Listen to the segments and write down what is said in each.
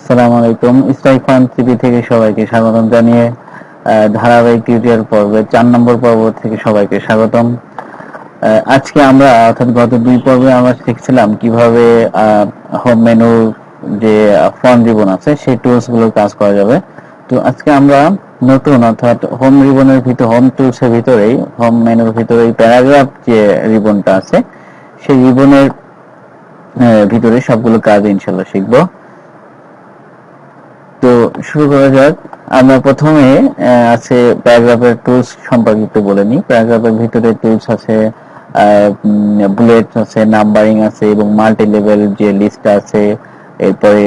আসসালামু আলাইকুম। স্টাইফান টিভি থেকে সবাইকে স্বাগতম জানিয়ে ধারাবাহিক টিউটোরিয়াল পর্বে 4 নম্বর পর্ব থেকে সবাইকে স্বাগতম। আজকে আমরা অর্থাৎ গত 2 পর্বে আমরা শিখছিলাম কিভাবে হোম মেনুর যে ফন্ট রিবন আছে সেই টুলস গুলোর কাজ করা যাবে। তো আজকে আমরা নতুন অর্থাৎ হোম রিবনের ভিতর হোম টুলস এর ভিতরেই হোম মেনুর ভিতরেই প্যারাগ্রাফ যে রিবনটা আছে সেই রিবনের ভিতরে সবগুলো কাজ ইনশাআল্লাহ শিখবো। তো শুরু করা যাক। আমরা প্রথমে আছে প্যারাগ্রাফের টুলস সম্পর্কিত বলে নিই। প্যারাগ্রাফের ভিতরে টুলস আছে, বুলেট আছে, নাম্বারিং আছে এবং মাল্টি লেভেল যে লিস্ট আছে, এরপরে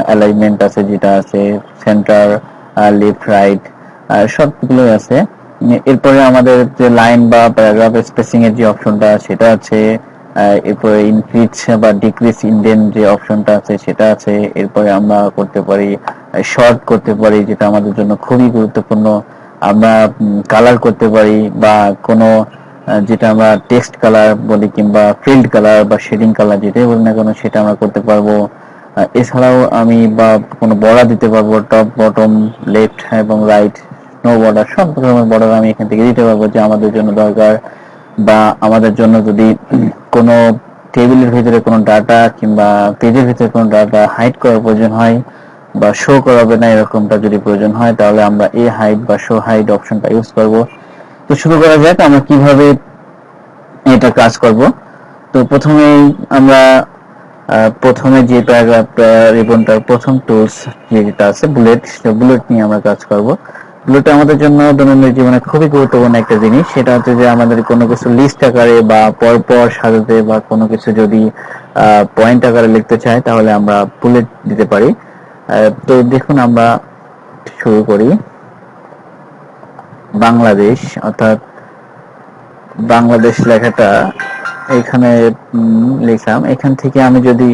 অ্যালাইনমেন্ট আছে যেটা আছে, সেন্টার, লেফট রাইট সবগুলোই আছে। এরপরে আমাদের যে লাইন বা প্যারাগ্রাফ স্পেসিং এর যে অপশনটা সেটা আছে, এরপরে ইনক্রিজ বা ডিক্রিজ ইন্ডেন্ট যে অপশনটা আছে সেটা আছে। এরপরে আমরা করতে পারি শর্ট করতে পারি, যেটা আমাদের জন্য খুবই গুরুত্বপূর্ণ। আমরা কালার করতে পারি বা কোনো যেটা আমরা টেক্সট কালার বলি কিংবা ফিল্ড কালার বা শেডিং কালার যেটাই বলি না কেন সেটা আমরা করতে পারবো। এছাড়াও আমি বা কোনো বর্ডার দিতে পারবো, টপ বটম লেফট এবং রাইট, নো বর্ডার, সব ধরনের বর্ডার আমি এখান থেকে দিতে পারবো যে আমাদের জন্য দরকার। বা আমাদের জন্য যদি কোনো টেবিলের ভিতরে কোনো ডাটা কিংবা পেজের ভিতরে কোনো ডাটা হাইড করার প্রয়োজন হয় বা শো করাবে না এরকমটা যদি প্রয়োজন হয়, তাহলে আমরা এই হাইড বা শো হাইড অপশনটা ইউজ করব। তো শুরু করা যাক আমরা কিভাবে এটা কাজ করব। তো প্রথমেই আমরা প্রথমে যে প্যারাগ্রাফ রিবনটার প্রথম টুলস যেটা আছে বুলেট, বুলেট নিয়ে আমরা কাজ করব। বুলেট আমাদের জন্য দৈনন্দিন জীবনে খুবই গুরুত্বপূর্ণ একটা জিনিস। সেটা হচ্ছে যে আমাদের কোনো কিছু লিস্ট আকারে বা পরপর সাজাতে বা কোনো কিছু যদি পয়েন্ট আকারে লিখতে চাই তাহলে আমরা বুলেট দিতে পারি। তো দেখুন আমরা শুরু করি। বাংলাদেশ অর্থাৎ বাংলাদেশ লেখাটা এখানে লিখলাম। এখান থেকে আমি যদি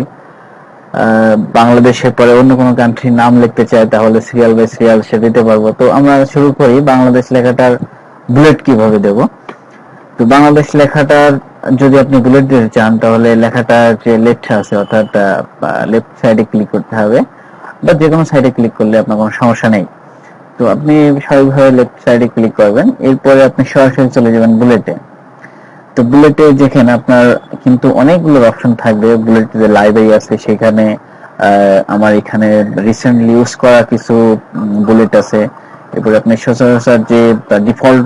বাংলাদেশের পরে অন্য কোনো কান্ট্রির নাম লিখতে চাই তাহলে সিরিয়াল বাই সিরিয়াল সে দিতে পারবো। তো আমরা শুরু করি বাংলাদেশ লেখাটার বুলেট কিভাবে দেব। তো বাংলাদেশ লেখাটার যদি আপনি বুলেট দিতে চান তাহলে লেখাটার যে লেফট আছে অর্থাৎ লেফট সাইডে ক্লিক করতে হবে, বা যে কোনো সাইডে ক্লিক করলে আপনার কোনো সমস্যা নেই। তো আপনি স্বাভাবিকভাবে লেফট সাইডে ক্লিক করবেন, এরপরে আপনি সরাসরি চলে যাবেন বুলেটে। তো বুলেটে যেখানে আপনার কিন্তু অনেকগুলো অপশন থাকবে। বুলেটে যে লাইব্রেরি আছে সেখানে আমার এখানে রিসেন্টলি ইউজ করা কিছু বুলেট আছে। এরপরে আপনি সচরাচর যে ডিফল্ট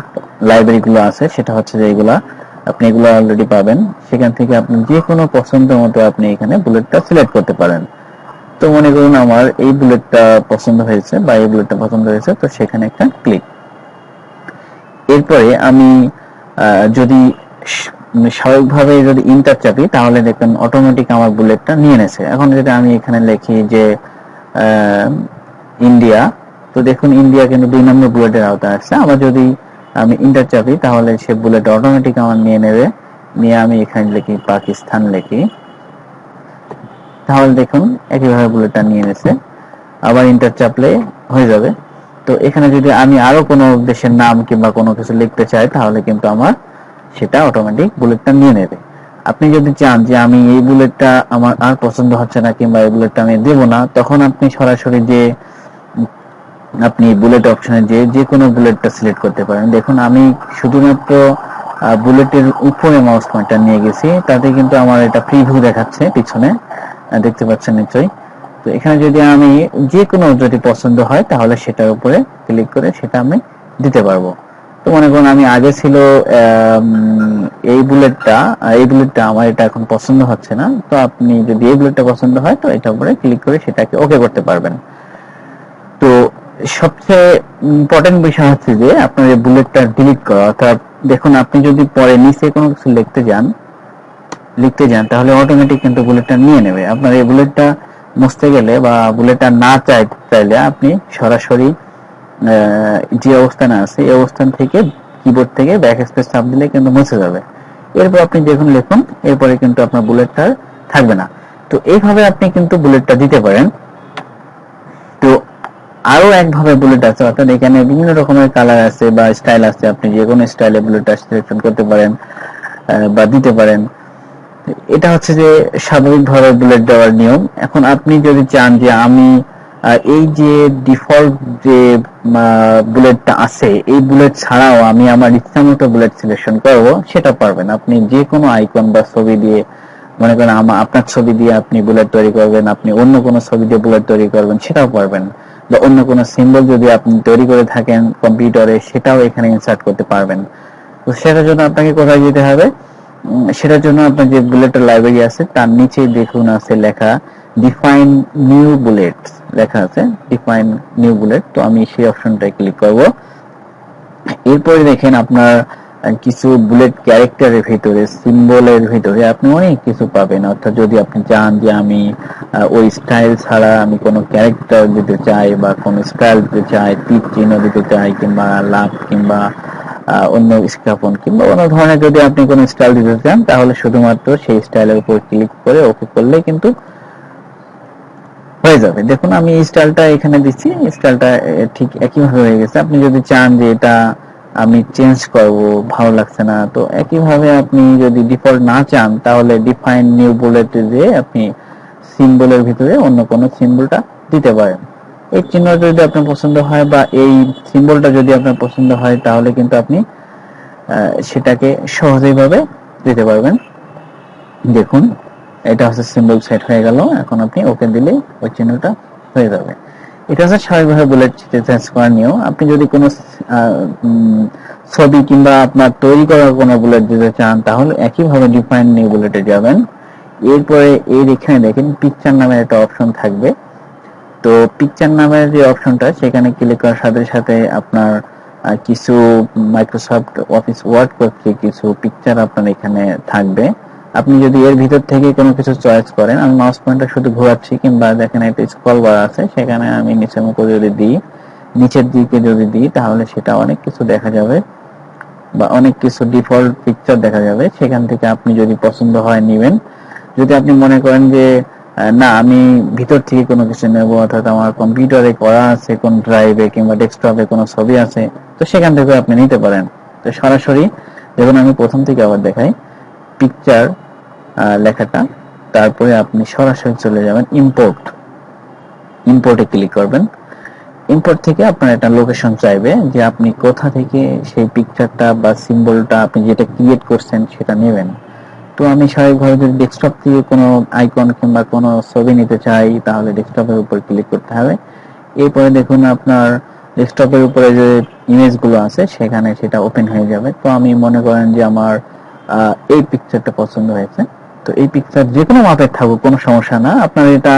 লাইব্রেরি গুলো আছে সেটা হচ্ছে যে এগুলা আপনি এগুলো অলরেডি পাবেন। সেখান থেকে আপনি যে কোনো পছন্দ মতো আপনি এখানে বুলেটটা সিলেক্ট করতে পারেন। তো মনে করুন আমার এই বুলেটটা পছন্দ হয়েছে বা এই বুলেটটা পছন্দ হয়েছে, তো সেখানে একটা ক্লিক। এরপরে আমি যদি স্বাভাবিকভাবে যদি ইন্টার চাপি তাহলে দেখবেন অটোমেটিক আমার বুলেটটা নিয়ে নেছে। এখন যদি আমি এখানে লিখি যে ইন্ডিয়া, তো দেখুন ইন্ডিয়া কিন্তু 2 নম্বর বুলেটের আওতায় আসছে। আবার যদি আমি ইন্টার চাপি তাহলে সে বুলেট অটোমেটিক আমার নিয়ে নেবে। নিয়ে আমি এখানে লিখি পাকিস্তান লিখি, তাহলে দেখুন একইভাবে বুলেটটা নিয়ে নেছে। আবার ইন্টার চাপলে হয়ে যাবে। তো এখানে যদি আমি আরো কোনো দেশের নাম কিংবা কোনো কিছু লিখতে চাই তাহলে কিন্তু আমার সেটা অটোমেটিক বুলেটটা নিয়ে নেবে। আপনি যদি চান যে আমি এই বুলেটটা আমার আর পছন্দ হচ্ছে না কিংবা এই বুলেটটা আমি দেব না, তখন আপনি সরাসরি যে আপনি বুলেট অপশনে যে কোনো বুলেটটা সিলেক্ট করতে পারেন। দেখুন আমি শুধুমাত্র বুলেটের উপরে মাউস পয়েন্টার নিয়ে গেছি, তাতে কিন্তু আমার এটা প্রিভিউ দেখাচ্ছে পিছনে, দেখতে পাচ্ছেন নিশ্চয়ই। তো এখানে যদি আমি যে কোনো যদি পছন্দ হয় তাহলে সেটার উপরে ক্লিক করে সেটা আমি দিতে পারবো। তো মনে করুন আমি আগে ছিল এই বুলেটটা আমার এটা এখন পছন্দ হচ্ছে না, তো আপনি যদি এই বুলেটটা পছন্দ হয় তো এটার উপরে ক্লিক করে সেটাকে ওকে করতে পারবেন। তো সবচেয়ে ইম্পর্টেন্ট বিষয় হচ্ছে যে আপনার এই বুলেটটা ডিলিট করা। অর্থাৎ দেখুন আপনি যদি পরে নিচে কোনো কিছু লিখতে যান তাহলে অটোমেটিক কিন্তু বুলেটটা নিয়ে নেবে। আপনার এই বুলেটটা মুছতে গেলে বা বুলেটটা না চাইলে আপনি সরাসরি যে অবস্থানে আছে এই অবস্থান থেকে কিবোর্ড থেকে ব্যাক স্পেস চাপ দিলে কিন্তু মুছে যাবে। এরপর আপনি যখন লিখুন এরপরে কিন্তু আপনার বুলেটটা থাকবে না। তো এইভাবে আপনি কিন্তু বুলেটটা দিতে পারেন। তো আরো একভাবে বুলেট আছে, অর্থাৎ এখানে বিভিন্ন রকমের কালার আছে বা স্টাইল আছে। আপনি যে কোনো স্টাইলে বুলেটটা সিলেকশন করতে পারেন বা দিতে পারেন। এটা হচ্ছে যে স্বাভাবিকভাবে বুলেট দেওয়ার নিয়ম। এখন আপনি যদি চান যে আমি আর এই যে ডিফল্ট যে বুলেটটা আছে, এই বুলেট ছাড়াও আমি আমার ইচ্ছা মতো বুলেট সিলেকশন করব, সেটা পারবেন। আপনি যে কোনো আইকন বা ছবি দিয়ে, মনে করেন আপনার ছবি দিয়ে আপনি বুলেট তৈরি করবেন, আপনি অন্য কোনো ছবি দিয়ে বুলেট তৈরি করবেন, সেটাও পারবেন। বা অন্য কোনো সিম্বল যদি আপনি তৈরি করে থাকেন কম্পিউটারে, সেটাও এখানে ইনসার্ট করতে পারবেন। তো সেটার জন্য আপনাকে কোথায় যেতে হবে? সেটার জন্য আপনার যে বুলেটের লাইব্রেরি আছে তার নিচে দেখুন আছে লেখা ডিফাইন নিউ বুলেটস, লেখা আছে ডিফাইন নিউ বুলেট। তো আমি সেই অপশনটায় ক্লিক করব। এরপরে দেখেন আপনার কিছু বুলেট ক্যারেক্টারের ভিতরে, সিম্বলের ভিতরে আপনি অনেক কিছু পাবেন। অর্থাৎ যদি আপনি চান যে আমি ওই স্টাইল ছাড়া আমি কোনো ক্যারেক্টার দিতে চাই বা কোনো স্টাইল দিতে চাই, তীর চিহ্ন দিতে চাই, কিংবা লাভ, কিংবা অন্য স্থাপন, কিংবা অন্য ধরনের যদি আপনি কোনো স্টাইল দিতে চান, তাহলে শুধুমাত্র সেই স্টাইলের উপর ক্লিক করে ওকে করলে কিন্তু হয়ে যাবে। দেখুন আমি এই স্টাইলটা এখানে দিচ্ছি, স্টাইলটা ঠিক একইভাবে হয়ে গেছে। আপনি যদি চান যে এটা আমি চেঞ্জ করব, ভালো লাগছে না, তো একইভাবে আপনি যদি ডিফল্ট না চান, তাহলে ডিফাইন নিউ বুলেটে যে আপনি সিম্বলের ভিতরে অন্য কোনো সিম্বলটা দিতে পারেন। এই চিহ্নটা যদি আপনার পছন্দ হয় বা এই সিম্বলটা যদি আপনার পছন্দ হয়, তাহলে কিন্তু আপনি সেটাকে সহজেই ভাবে দিতে পারবেন। দেখুন এটা হচ্ছে সিম্বল সেট হয়ে গেল। এখন আপনি ওকে দিলে ওই চিহ্নটা হয়ে যাবে। এটা হচ্ছে স্বাভাবিকভাবে বুলেট চেঞ্জ করার নিয়ম। আপনি যদি কোনো ছবি কিংবা আপনার তৈরি করা কোনো বুলেট দিতে চান, তাহলে একইভাবে ডিফাইন নিউ বুলেটে যাবেন। এরপরে এর এখানে দেখেন পিকচার নামের একটা অপশন থাকবে। তো পিকচার নামের যে অপশনটা, সেখানে ক্লিক করার সাথে সাথে আপনার কিছু মাইক্রোসফট অফিস ওয়ার্ড কর্তৃক কিছু পিকচার আপনার এখানে থাকবে। আপনি যদি এর ভিতর থেকে কোনো কিছু চয়েস করেন, আমি মাউস পয়েন্টার শুধু ঘোরাচ্ছি, কিংবা দেখেন একটা স্ক্রল বার আছে, সেখানে আমি নিচের মুখে যদি দিই, নিচের দিকে যদি দিই, তাহলে সেটা অনেক কিছু দেখা যাবে বা অনেক কিছু ডিফল্ট পিকচার দেখা যাবে। সেখান থেকে আপনি যদি পছন্দ হয় নেবেন। যদি আপনি মনে করেন যে না আমি ভিতর থেকে কোনো কিছু নেব, অর্থাৎ আমার কম্পিউটারে করা আছে কোন ড্রাইভে কিংবা ডেস্কটপে কোনো ছবি আছে, তো সেখান থেকে আপনি নিতে পারেন। তো সরাসরি দেখুন আমি প্রথম থেকে আবার দেখাই, পিকচার লেখাটা, তারপরে আপনি সরাসরি চলে যাবেন ইম্পোর্টে ক্লিক করবেন। ইম্পোর্ট থেকে আপনার একটা লোকেশন চাইবে যে আপনি কোথা থেকে সেই পিকচারটা বা সিম্বলটা আপনি যেটা ক্রিয়েট করছেন সেটা নেবেন। তো আমি স্বাভাবিকভাবে যদি ডেস্কটপ থেকে কোনো আইকন কিংবা কোনো ছবি নিতে চাই, তাহলে ডেস্কটপের উপর ক্লিক করতে হবে। এরপরে দেখুন আপনার ডেস্কটপের উপরে যে ইমেজগুলো আছে সেখানে সেটা ওপেন হয়ে যাবে। তো আমি মনে করেন যে আমার এই পিকচারটা পছন্দ হয়েছে, তো এই পিকচার যে কোনো মাপের থাকুক কোনো সমস্যা না, আপনার এটা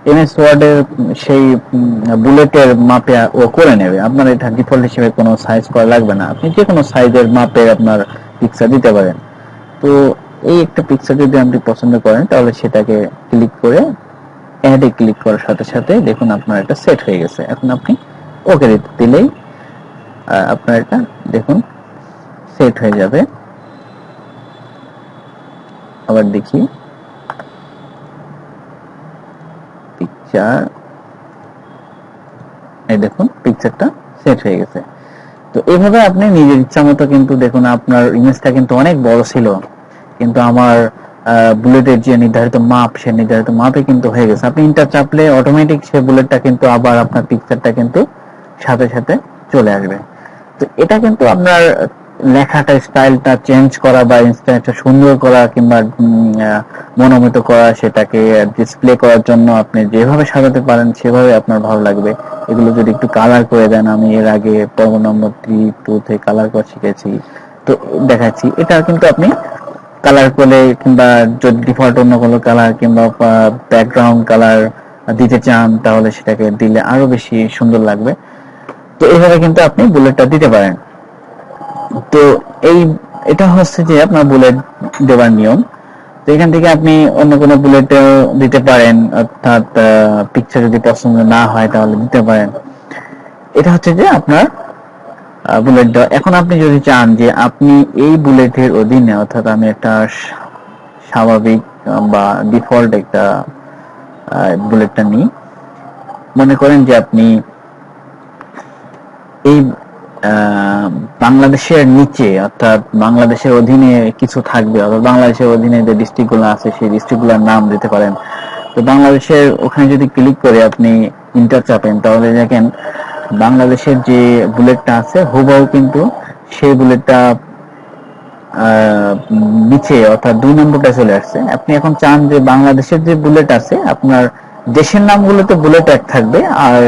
এমএস ওয়ার্ডের সেই বুলেটের মাপে ও করে নেবে। আপনার এটা ডিফল্ট হিসেবে কোনো সাইজ করা লাগবে না, আপনি যে কোনো সাইজের মাপে আপনার পিকচার দিতে পারেন। তো এই একটা পিকচার যদি আপনি পছন্দ করেন, তাহলে সেটাকে ক্লিক করে অ্যাডে ক্লিক করার সাথে সাথে দেখুন আপনার এটা সেট হয়ে গেছে। এখন আপনি ওকে দিলেই আপনার এটা দেখুন সেট হয়ে যাবে। আবার দেখি পিকচার, এই দেখুন পিকচারটা সেট হয়ে গেছে। তো এইভাবে আপনি নিজের ইচ্ছা মতো, কিন্তু দেখুন আপনার ইমেজটা কিন্তু অনেক বড় ছিল, কিন্তু আমার বুলেটের যে নির্ধারিত মাপ, সে নির্ধারিত মাপে কিন্তু হয়ে গেছে। আপনি ইন্টার চাপলে অটোমেটিক সে বুলেটটা কিন্তু আবার আপনার পিকচারটা কিন্তু সাথে সাথে চলে আসবে। তো এটা কিন্তু আপনার লেখাটা স্টাইলটা চেঞ্জ করা বা স্টাইলটা সুন্দর করা কিংবা মনোনীত করা, সেটাকে ডিসপ্লে করার জন্য আপনি যেভাবে সাজাতে পারেন সেভাবে আপনার ভালো লাগবে। এগুলো যদি একটু কালার করে দেন, আমি এর আগে পর্ব নম্বর 3-2 তে কালার করা শিখেছি, তো দেখাচ্ছি। এটা কিন্তু আপনি কালার করলে, কিংবা যদি ডিফল্ট অন্য কোনো কালার কিংবা ব্যাকগ্রাউন্ড কালার দিতে চান, তাহলে সেটাকে দিলে আরো বেশি সুন্দর লাগবে। তো এইভাবে কিন্তু আপনি বুলেটটা দিতে পারেন। তো এটা হচ্ছে যে আপনার বুলেট দেওয়ার নিয়ম। তো এখান থেকে আপনি অন্য কোনো বুলেটও দিতে পারেন, অর্থাৎ পিকচার যদি পছন্দ না হয় তাহলে দিতে পারেন। এটা হচ্ছে যে আপনার বুলেট দেওয়া। এখন আপনি যদি চান যে আপনি এই বুলেটের অধীনে, অর্থাৎ আমি একটা স্বাভাবিক বা ডিফল্ট একটা বুলেটটা নিই, মনে করেন যে আপনি এই বাংলাদেশের নিচে, অর্থাৎ বাংলাদেশের অধীনে কিছু থাকবে, অর্থাৎ বাংলাদেশের অধীনে যে ডিস্ট্রিক্ট গুলো আছে সেই ডিস্ট্রিক্ট গুলোর নাম দিতে পারেন। তো বাংলাদেশের ওখানে যদি ক্লিক করে আপনি ইন্টার চাপেন তাহলে দেখেন বাংলাদেশের যে বুলেটটা আছে হুবহু কিন্তু সেই বুলেটটা নিচে অর্থাৎ 2 নম্বরটা চলে আসছে। আপনি এখন চান যে বাংলাদেশের যে বুলেট আছে আপনার দেশের নামগুলোতে বুলেট এক থাকবে, আর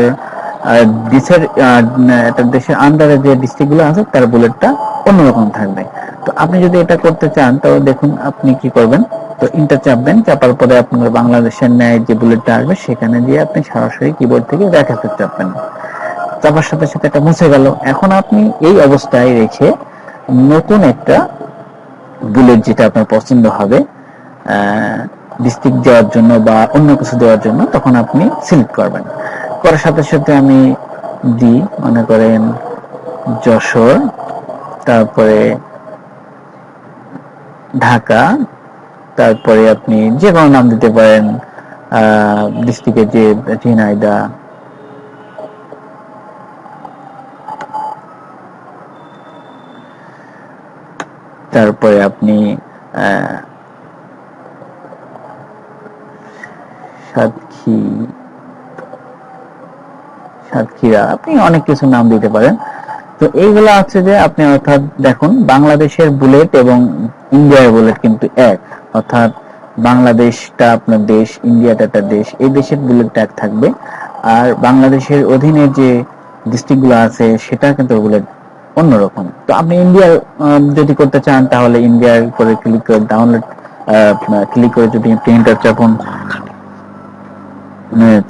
দেশের একটা দেশের আন্ডারে যে ডিস্ট্রিক্ট গুলো আছে তার বুলেটটা অন্যরকম থাকবে। তো আপনি যদি এটা করতে চান তাহলে দেখুন আপনি কি করবেন। তো ইন্টার চাপবেন, চাপার পরে আপনার বাংলাদেশের ন্যায় যে বুলেটটা আসবে সেখানে দিয়ে আপনি সরাসরি কিবোর্ড থেকে ব্যাকআপে চাপবেন। চাপার সাথে সাথে এটা মুছে গেল। এখন আপনি এই অবস্থায় রেখে নতুন একটা বুলেট যেটা আপনার পছন্দ হবে ডিস্ট্রিক্ট দেওয়ার জন্য বা অন্য কিছু দেওয়ার জন্য তখন আপনি সিলেক্ট করবেন। করার সাথে সাথে আমি দিই মনে করেন যশোর, তারপরে ঢাকা, তারপরে আপনি যে কোনো নাম দিতে পারেন, ডিস্ট্রিক্টের যে ঝিনাইদহ, তারপরে আপনি সাতক্ষীরা, আপনি অনেক কিছু নাম দিতে পারেন। তো এইগুলা হচ্ছে যে আপনি অর্থাৎ দেখুন বাংলাদেশের বুলেট এবং ইন্ডিয়ার বুলেট কিন্তু এক, অর্থাৎ বাংলাদেশটা আপনার দেশ, ইন্ডিয়াটা একটা দেশ, এই দেশের বুলেটটা এক থাকবে, আর বাংলাদেশের অধীনে যে ডিস্ট্রিক্ট গুলো আছে সেটা কিন্তু বুলেট অন্যরকম। তো আপনি ইন্ডিয়ার যদি করতে চান তাহলে ইন্ডিয়ার করে ক্লিক করে ডাউনলোড ক্লিক করে যদি প্রিন্টার চাপুন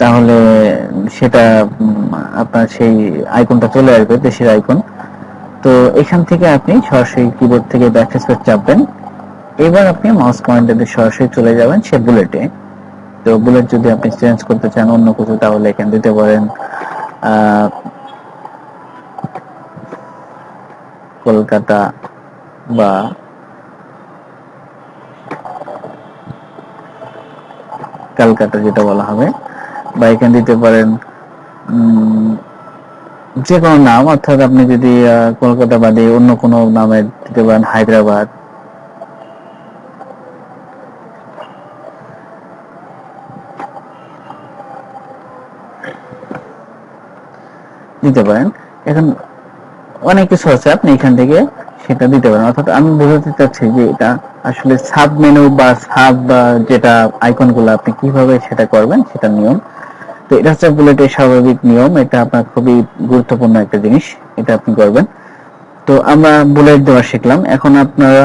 তাহলে সেটা আপনার সেই আইকনটা চলে আসবে, দেশের আইকন। তো এখান থেকে আপনি সরাসরি কিবোর্ড থেকে ব্যাকস্পেস চাপবেন। এবার আপনি মাউস পয়েন্টার দিয়ে সরাসরি চলে যাবেন সে বুলেটে। তো বুলেট যদি আপনি চেঞ্জ করতে চান অন্য কিছু তাহলে এখানে দিতে পারেন কলকাতা বা ক্যালকাটা যেটা বলা হবে, বা এখানে দিতে পারেন যে কোনো নাম, অর্থাৎ আপনি যদি কলকাতা বাদে অন্য কোনো নামে দিতে পারেন হায়দ্রাবাদ, দিতে পারেন। এখন অনেক কিছু আছে আপনি এখান থেকে সেটা দিতে পারেন। অর্থাৎ আমি বোঝাতে চাচ্ছি যে এটা আসলে সাব মেনু বা সাব যেটা আইকন গুলো আপনি কিভাবে সেটা করবেন সেটা নিয়ম। তো এটা হচ্ছে বুলেটের স্বাভাবিক নিয়ম, এটা আপনার খুবই গুরুত্বপূর্ণ একটা জিনিস, এটা আপনি করবেন। তো আমরা বুলেট দেওয়া শিখলাম, এখন আপনারা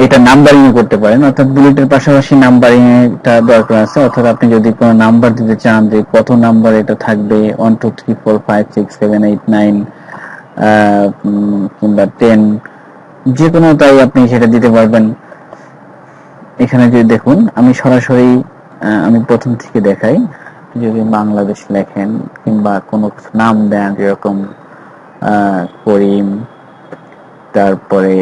এটা নাম্বারিং করতে পারেন, অর্থাৎ বুলেটের পাশাপাশি নাম্বারিং এটা দরকার আছে। অর্থাৎ আপনি যদি কোনো নাম্বার দিতে চান যে কত নাম্বার এটা থাকবে 1 2 3 4 5 6 7 8 9 কিংবা 10, যে কোনো তাই আপনি সেটা দিতে পারবেন। এখানে যদি দেখুন আমি সরাসরি আমি প্রথম থেকে দেখাই, যদি বাংলাদেশ লেখেন কিংবা কোনো নাম দেন যেরকম করিম, তারপরে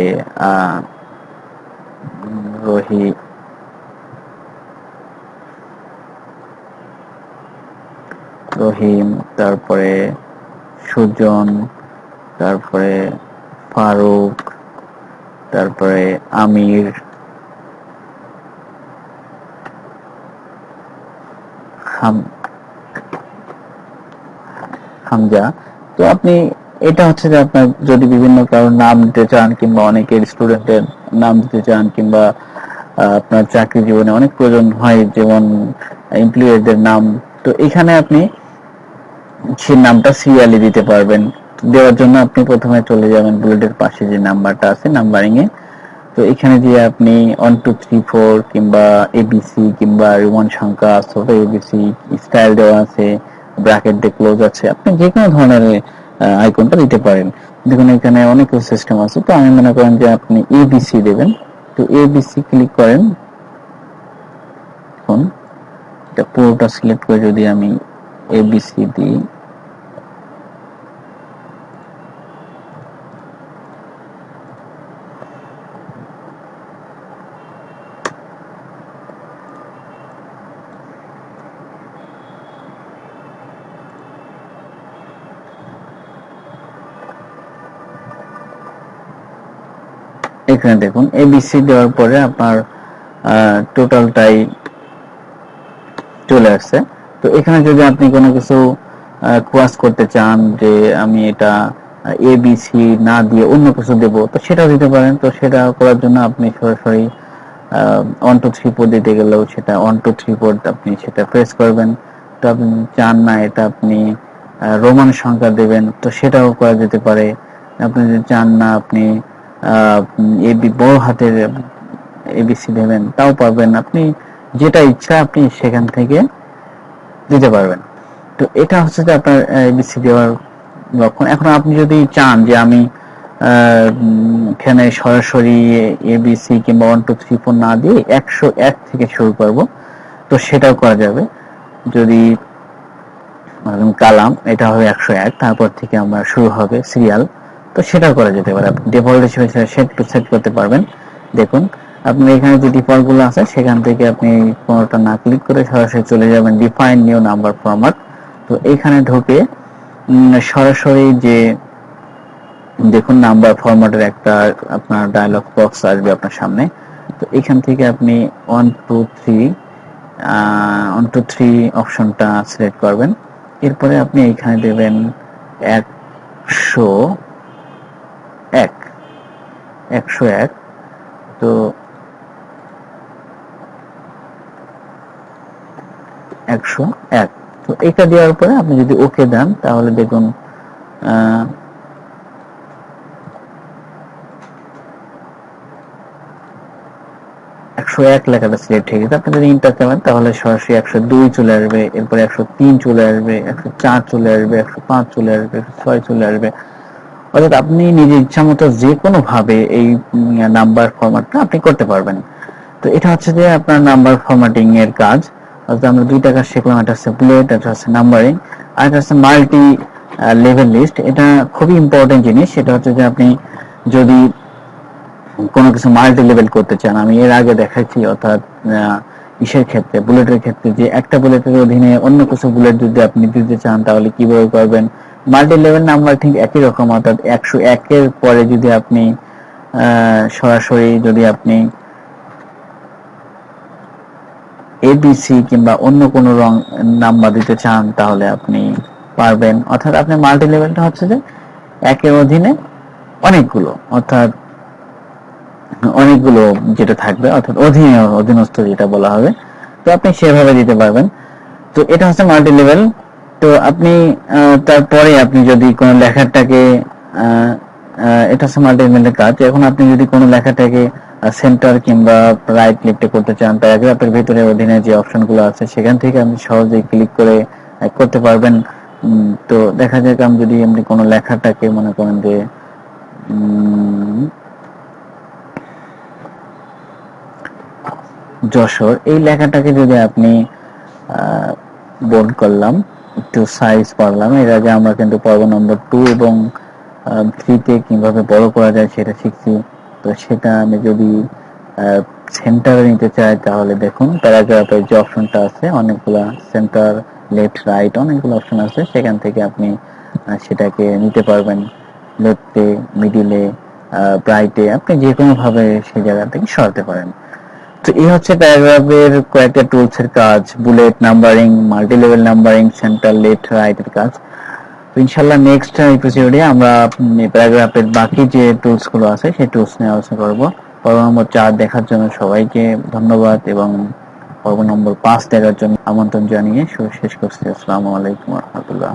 রহিম, তারপরে সুজন, তারপরে ফারুক, তারপরে আমির, হামজা। তো আপনি এটা হচ্ছে যে আপনার যদি বিভিন্ন কারোর নাম দিতে চান কিংবা অনেকের স্টুডেন্টের নাম দিতে চান কিংবা আপনার চাকরি জীবনে অনেক প্রয়োজন হয় যেমন এমপ্লয়িদের নাম, তো এখানে আপনি সেই নামটা সিরিয়ালি দিতে পারবেন। দেওয়ার জন্য আপনি প্রথমে চলে যাবেন বুলেটের পাশে যে নাম্বারটা আছে নাম্বারিং এ, তো এখানে দিয়ে আপনি 1 2 3 4 কিংবা এবিসি কিংবা রিমন সংখ্যা ছোট এবিসি স্টাইল দেওয়া আছে, ব্র্যাকেট দিয়ে ক্লোজ আছে, আপনি যে কোনো ধরনের আইকনটা দিতে পারেন। দেখুন এখানে অনেক সিস্টেম আছে, তো আমি মনে করেন যে আপনি এবিসি দেবেন। তো এবিসি ক্লিক করেন, এখন এটা পুরোটা সিলেক্ট করে যদি আমি এবিসি দিই, এখানে দেখুন এবিসি দেওয়ার পরে আপনার টোটালটাই চলে আসছে। তো এখানে যদি আপনি কোনো কিছু ক্রস করতে চান যে আমি এটা ABC না দিয়ে অন্য কিছু দেব, তো সেটাও দিতে পারেন। তো সেটা করার জন্য আপনি সরাসরি 1 2 3 4 দিতে গেলেও সেটা 1 2 3 4 আপনি সেটা প্রেস করবেন। তো আপনি চান না এটা আপনি রোমান সংখ্যা দেবেন, তো সেটাও করা যেতে পারে। আপনি যদি চান না আপনি এবি বড় হাতের ABC দেবেন, তাও পারবেন। আপনি যেটা ইচ্ছা আপনি সেখান থেকে দিতে পারবেন। তো এটা হচ্ছে যে আপনার ABC দেওয়ার লক্ষণ। এখন আপনি যদি চান যে আমি এখানে সরাসরি ABC কিংবা 1 2 3 4 না দিয়ে 101 থেকে শুরু করব, তো সেটাও করা যাবে। যদি কালাম এটা হবে 101, তারপর থেকে আমরা শুরু হবে সিরিয়াল, তো সেটাও করা যেতে পারে। আপনি ডিফল্ট হিসেবে সেট করতে পারবেন। দেখুন আপনি এখানে যে ডিফল্ট গুলো আছে সেখান থেকে আপনি কোনোটা না ক্লিক করে সরাসরি চলে যাবেন ডিফাইন নিউ নাম্বার ফরম্যাট। তো এখানে ঢুকে সরাসরি যে দেখুন নাম্বার ফরম্যাটের একটা আপনার ডায়লগ বক্স আসবে আপনার সামনে। তো এখান থেকে আপনি 1 2 3 অপশনটা সিলেক্ট করবেন। এরপরে আপনি এখানে দেবেন 101। তো 101, তো এটা দেওয়ার পরে আপনি যদি ওকে দেন তাহলে দেখুন 101 লেখাটা সিলেক্ট হয়ে গেছে। আপনি যদি ইন্টার করেন তাহলে সরাসরি 102 চলে আসবে, এরপরে 103 চলে আসবে, 104 চলে আসবে, 105 চলে আসবে, 106 চলে আসবে। অর্থাৎ আপনি নিজের ইচ্ছা মতো যে কোনো ভাবে এই নাম্বার ফরম্যাটটা আপনি করতে পারবেন। তো এটা হচ্ছে যে আপনার নাম্বার ফরম্যাটিং এর কাজ। অর্থাৎ আমরা দুইটা কাজ শিখলাম, একটা হচ্ছে বুলেট, একটা হচ্ছে নাম্বারিং, আর একটা হচ্ছে মাল্টি লেভেল লিস্ট। এটা খুবই ইম্পর্টেন্ট জিনিস। সেটা হচ্ছে যে আপনি যদি কোনো কিছু মাল্টি লেভেল করতে চান, আমি এর আগে দেখাচ্ছি, অর্থাৎ ইসের ক্ষেত্রে বুলেটের ক্ষেত্রে যে একটা বুলেটের অধীনে অন্য কিছু বুলেট যদি আপনি দিতে চান তাহলে কিভাবে করবেন। মাল্টি লেভেল নাম্বার ঠিক একই রকম, অর্থাৎ 101 এর পরে যদি আপনি সরাসরি যদি আপনি ABC কিংবা অন্য কোনো রং নাম্বার দিতে চান তাহলে আপনি পারবেন। অর্থাৎ আপনি মাল্টি লেভেলটা হচ্ছে যে একের অধীনে অনেকগুলো, অর্থাৎ অনেকগুলো যেটা থাকবে, অর্থাৎ অধীনস্থ যেটা বলা হবে, তো আপনি সেভাবে দিতে পারবেন। তো এটা হচ্ছে মাল্টি লেভেল। তো আপনি তারপরে আপনি যদি কোনো লেখাটাকে এটা হচ্ছে মাল্টি লেভেলের কাজ। এখন আপনি যদি কোনো লেখাটাকে সেন্টার কিংবা রাইট লেফটে করতে চান, প্যারাগ্রাফের ভিতরে অধীনে যে অপশনগুলো আছে সেখান থেকে আপনি সহজেই ক্লিক করে করতে পারবেন। তো দেখা যাক আমি যদি এমনি কোনো লেখাটাকে মনে করেন যে যশোর, এই লেখাটাকে যদি আপনি বোল্ড করলাম, একটু সাইজ করলাম, এর আগে আমরা কিন্তু পর্ব নম্বর 2 এবং 3 তে কিভাবে বড় করা যায় সেটা শিখছি। তো সেটা আমি যদি সেন্টারে নিতে চাই তাহলে দেখুন প্যারাগ্রাফের যে অপশনটা আছে, অনেকগুলা সেন্টার, লেফট, রাইট অনেকগুলো অপশন আছে, সেখান থেকে আপনি সেটাকে নিতে পারবেন। লেফটে, মিডিলে, রাইটে, আপনি যে কোনো ভাবে সেই জায়গা থেকে সরাতে পারেন। তো এই হচ্ছে প্যারাগ্রাফের কয়েকটা টুলস এর কাজ, bullet, numbering, multi level numbering, centre, left, right এর কাজ। তো ইনশাআল্লাহ নেক্সট এপিসোডে আমরা প্যারাগ্রাফের বাকি যে টুলস গুলো আছে সেই টুলস নিয়ে আলোচনা করব। পর্ব নম্বর 4 দেখার জন্য সবাইকে ধন্যবাদ এবং পর্ব নম্বর 5 দেখার জন্য আমন্ত্রণ জানিয়ে শেষ করছি। আসসালামু আলাইকুম ওয়া রাহমাতুল্লাহ।